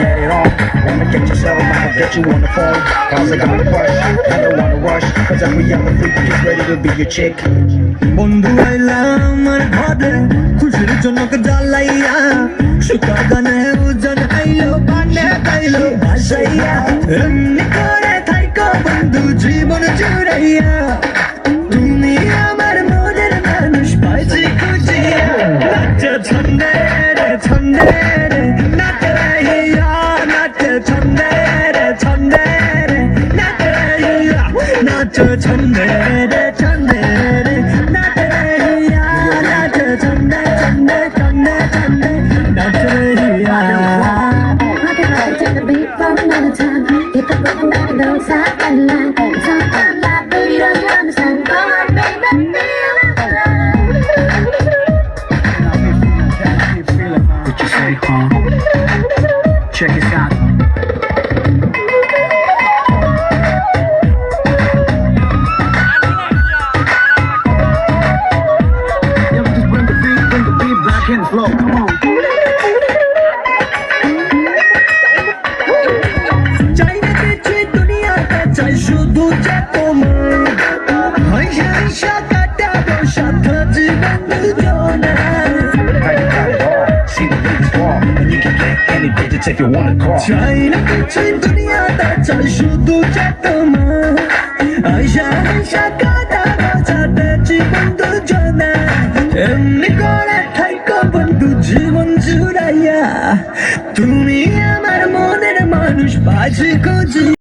get it on. Wanna get yourself, I'ma get you on the phone. Cause I got a crush, I don't wanna rush. Cause every other freak is ready to be your chick. বন্ধু আইলাম আমার ঘরে খুশির জনক জ্বালাইয়া সুখা গানে উজন আইলো পানে গাইলো ভাসাইয়া এমনি করে থাইকো বন্ধু জীবন জুড়াইয়া তুমি আমার মনের মানুষ পাইছি খুঁজিয়া নাচে ছন্দে রে ছন্দে রে নাচে হিয়া নাচে ছন্দে রে ছন্দে রে নাচে হিয়া নাচে ছন্দে রে ছন্দে রে নাচে হিয়া নাচে ছন্দে ছন্দে ছন্দে ছন্দে নাচে হিয়া I can ride to the beat from another time. Keep it rocking back and don't stop that line. Sometimes like, baby, don't you understand? Go on, baby, feel What you say, huh? Check it out. Yo, just bring the beat back in the flow. Come on. চাই না কিছুই দুনিয়াতে চাই শুধু যে তোমার হাইসা হাইসা কাটাবো সাথে জীবন দুজনে How you got it all? See the beats fall, and you can get any digits if you wanna call. চাই না কিছুই দুনিয়াতে চাই শুধু যে তোমার হাইসা হাইসা কাটাবো সাথে জীবন দুজনে এমনি করে থাইকো বন্ধু জীবন জুড়াইয়া তুমি আমার মনের মানুষ বাজি খুঁজি